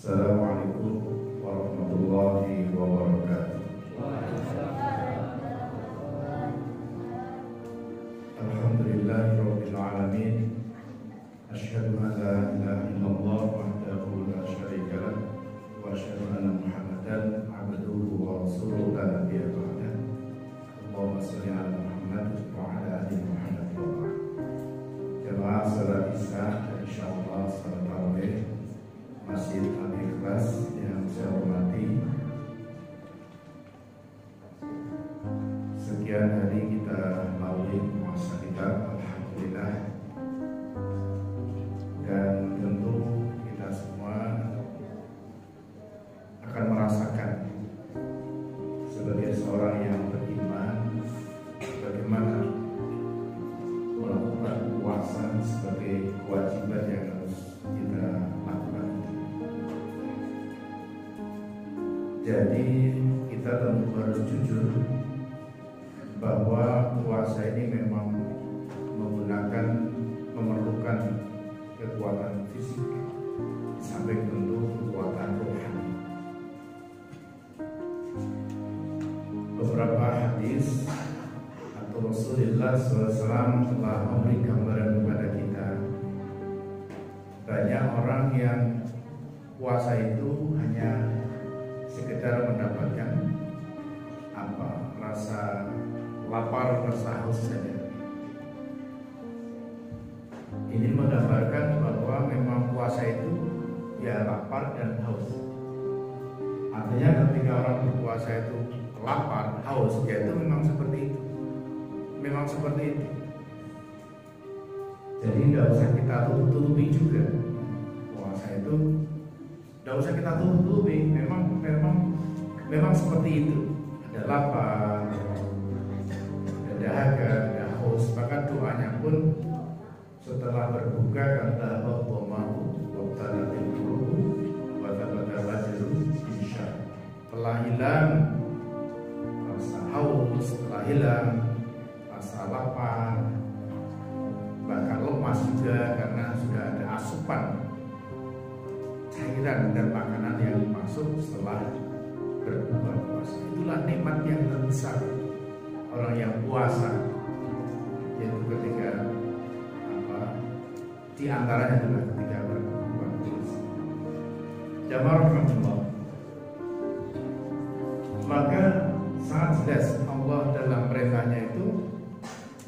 Assalamualaikum warahmatullahi wabarakatuh. Alhamdulillahirabbil alamin. Asyhadu an la ilaha illallah wahdahu la syarika lah wa asyhadu anna Muhammadan abduhu wa rasuluhu la nabiyya ba'dah. Allahumma shalli ala Muhammad wa ala ali Muhammad wa ba'd. Jamaah salat Isya insyaallah salat tarawih Masjid Al-Ikhlas yang saya hormati. Sekian hari kita lalui puasa kita, alhamdulillah. Dan tentu kita semua akan merasakan sebagai seorang yang beriman bagaimana melakukan puasa sebagai kewajiban yang harus kita lakukan. Jadi kita tentu harus jujur bahwa puasa ini memang memerlukan kekuatan fisik sampai tentu kekuatan rohani. Beberapa hadis atau Rasulullah SAW telah memberi gambaran kepada kita, banyak orang yang puasa itu hanya sekedar mendapatkan rasa lapar, rasa haus saja. Ini menggambarkan bahwa memang puasa itu ya lapar dan haus. Artinya ketika orang berpuasa itu lapar, haus, ya itu memang seperti itu. Memang seperti itu. Jadi tidak usah kita tutup-tutupi juga. Puasa itu tidak usah kita tutup-tutupi. Memang seperti itu. Ada lapar, ada dahaga, ada haus. Bahkan doanya pun setelah berbuka kata Allah mau wabtalatil qulubu wa tabadalatil insya. Telah hilang rasa haus, telah hilang rasa lapar, bahkan lemas juga karena sudah ada asupan cairan dan makanan yang masuk setelah berbuka puasa. Itulah nikmat yang terbesar orang yang puasa, yaitu ketika di antaranya adalah ketika berbuka puasa. Jamaah rahmatullah. Maka sangat jelas Allah dalam perintahnya itu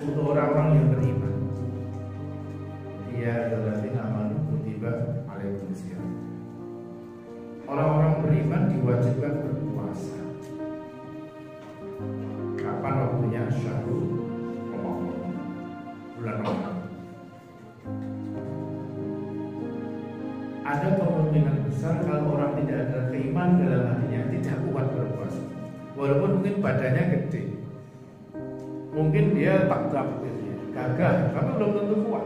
untuk orang-orang yang beriman. Ya ayyuhalladzina amanu kutiba alaikumusiyam. Orang-orang beriman diwajibkan berpuasa. Kapan waktunya? Syahrul Ramadan, bulan Ramadan. Ada kemungkinan besar kalau orang tidak ada keimanan dalam hatinya tidak kuat berpuasa. Walaupun mungkin badannya gede, mungkin dia tak gagah, tapi belum tentu kuat.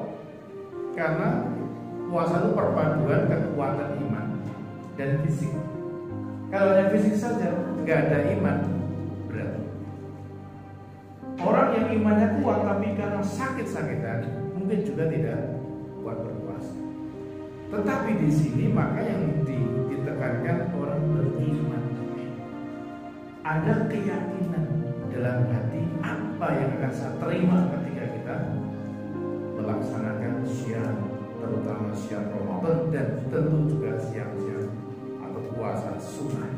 Karena puasa itu perpaduan kekuatan iman dan fisik. Kalau hanya fisik saja, nggak ada iman, berat. Orang yang imannya kuat tapi karena sakit-sakitan, mungkin juga tidak kuat berpuasa. Tetapi di sini maka yang ditekankan orang beriman, ada keyakinan dalam hati apa yang akan saya terima ketika kita melaksanakan siang, terutama siang Ramadan dan tentu juga siang-siang atau puasa sunnah.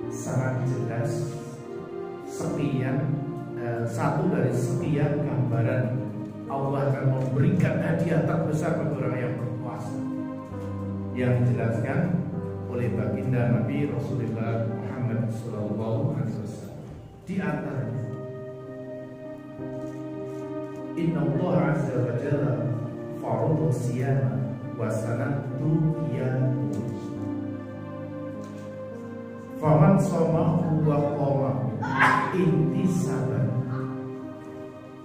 Sangat jelas satu dari sekian gambaran Allah akan memberikan hadiah terbesar bagi orang yang berpuasa, yang dijelaskan oleh baginda Nabi Rasulullah Muhammad SAW. Di antaranya, Inna Allah azza wa jalla faradu siyama wa sanatu qiyamuhu. Faman shamahu wa qamahu intisaban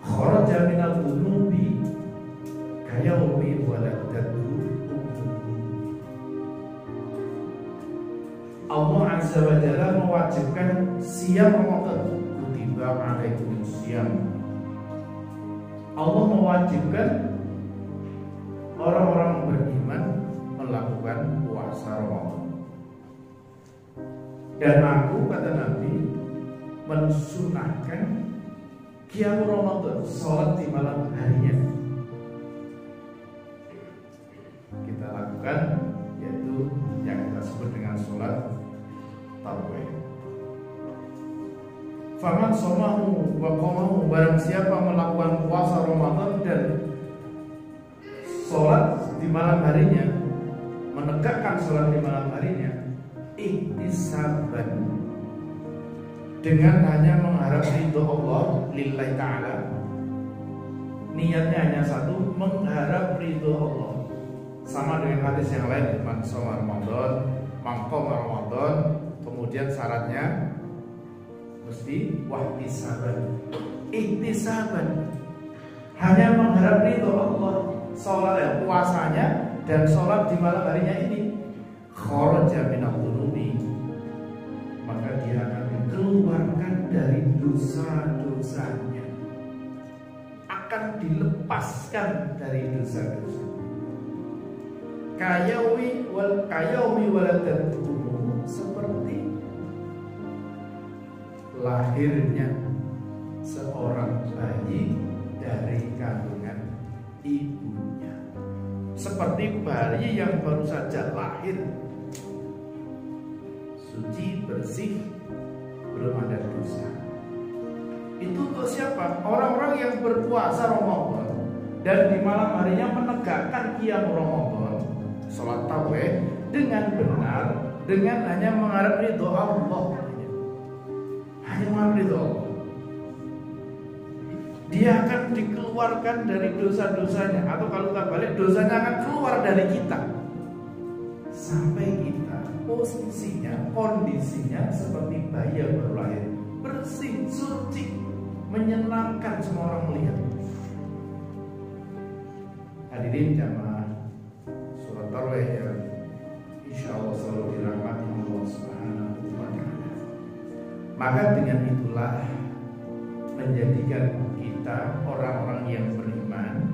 kharaja minal dhunubi kayaumi waladatu. Allah azza wa jalla mewajibkan siam Ramadan, kutiba alaikumus siyam. Allah mewajibkan orang-orang beriman melakukan puasa Ramadan. Dan aku, kata Nabi, mensunahkan qiyam Ramadan, sholat di malam harinya. Kita lakukan, yaitu yang kita sebut dengan sholat tarawih. Faman somahu wa qamahu, barang siapa melakukan puasa Ramadan dan sholat di malam harinya, menegakkan sholat di malam harinya, ihtisaban, dengan hanya mengharap ridho Allah lillahi ta'ala. Niatnya hanya satu, mengharap ridho Allah. Sama dengan hadis yang lain, man shoma Ramadan, man qama Ramadan, kemudian syaratnya mesti wahtisaban, ihtisaban, hanya mengharap ridho Allah. Sholat puasanya dan sholat di malam harinya ini, kharaja minadh dhunubi, maka dia akan dikeluarkan dari dosa-dosanya, akan dilepaskan dari dosa-dosa. Kayaumi waladatuhu, seperti lahirnya seorang bayi dari kandungan ibunya, seperti bayi yang baru saja lahir, suci, bersih, belum ada dosa. Itu untuk siapa? Orang-orang yang berpuasa Ramadan dan di malam harinya menegakkan qiyam Ramadan, sholat tarawih dengan benar, dengan hanya mengharap ridho Allah. Hanya mengharap ridho Allah. Dia akan dikeluarkan dari dosa-dosanya, atau kalau tak balik, dosanya akan keluar dari kita, sampai kita posisinya, kondisinya seperti bayi yang baru lahir, bersih, suci, menyenangkan semua orang melihat. Hadirin jamaah sholat tarawih yang insya Allah selalu dirahmati Allah Subhanahu wa Ta'ala. Maka dengan itulah menjadikan kita orang-orang yang beriman,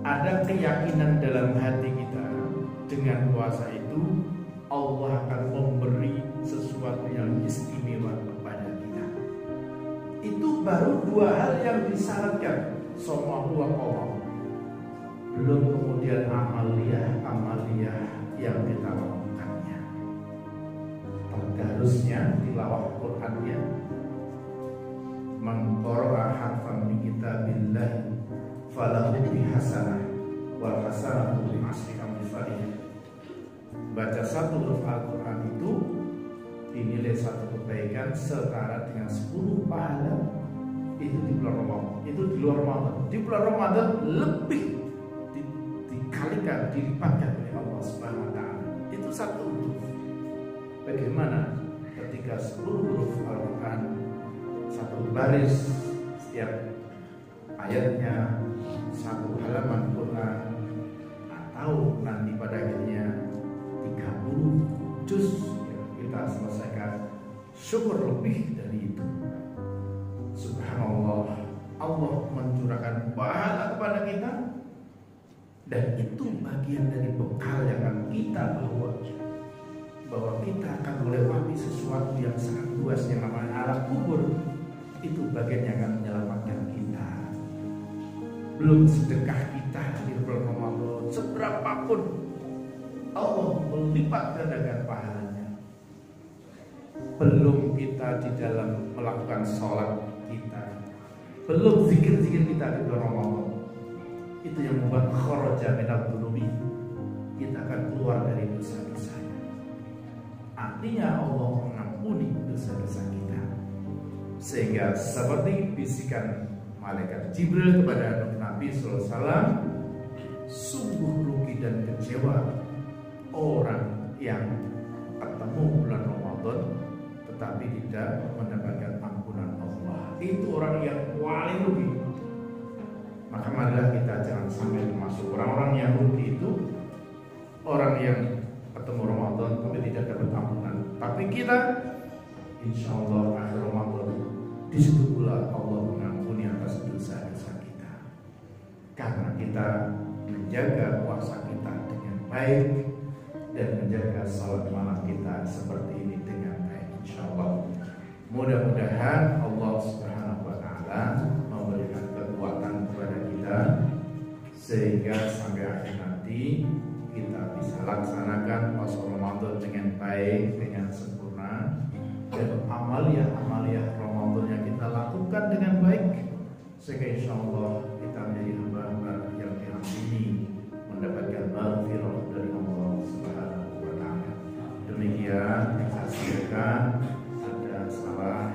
ada keyakinan dalam hati kita, dengan puasa itu Allah akan memberi sesuatu yang istimewa kepada kita. Itu baru dua hal yang disyaratkan, somahu wa qamahu. Belum kemudian amaliyah yang kita lakukannya, tergarusnya tilawah Qur'annya, man qara'a harfan min kitabillah falahu bihasanah wal hasanatu bi asyri amsalih. Baca satu huruf Al-Quran itu dinilai satu kebaikan setara dengan 10 pahala. Itu di bulan Ramadan. Itu di luar Ramadan. Di bulan Ramadan lebih dikalikan, dilipatkan oleh Allah Subhanahu wa Ta'ala. Itu satu huruf. Bagaimana ketika 10 huruf Al-Quran, satu baris, setiap ayatnya satu halaman Quran, atau nanti pada akhirnya 30 juz kita selesaikan, syukur lebih dari itu. Subhanallah, Allah mencurahkan pahala kepada kita, dan itu bagian dari bekal yang akan kita bawa, bahwa kita akan melewati sesuatu yang sangat luas yang namanya alam kubur. Itu bagian yang akan menyelamatkan kita. Belum sedekah kita di bulan Ramadan, seberapapun Allah melipat gandakan pahalanya. Belum kita di dalam melakukan sholat kita, belum zikir-zikir kita di bulan Ramadan. Itu yang membuat kharaja minadh dhunubi, kita akan keluar dari dosa-dosanya. Artinya Allah mengampuni dosa-dosa kita, sehingga seperti bisikan malaikat Jibril kepada Nabi SAW, sungguh rugi dan kecewa orang yang ketemu bulan Ramadan tetapi tidak mendapatkan ampunan Allah. Itu orang yang paling rugi. Maka marilah kita jangan sampai termasuk orang-orang yang rugi. Itu orang yang ketemu Ramadan tapi tidak dapat ampunan. Tapi kita insya Allah akhir Ramadan, di situ pula Allah mengampuni atas dosa-dosa kita, karena kita menjaga puasa kita baik dan menjaga salat malam kita seperti ini dengan baik, insyaallah. Mudah-mudahan Allah Subhanahu wa taala memberikan kekuatan kepada kita sehingga sampai akhir nanti kita bisa laksanakan puasa Ramadan dengan baik, dengan sempurna, dan amaliyah Ramadan yang kita lakukan dengan baik sehingga insyaallah kita menjadi hamba-hamba yang diampuni, mendapatkan maghfirah dari Allah Subhanahu wa taala. Demikian yang saya sampaikan, ada salah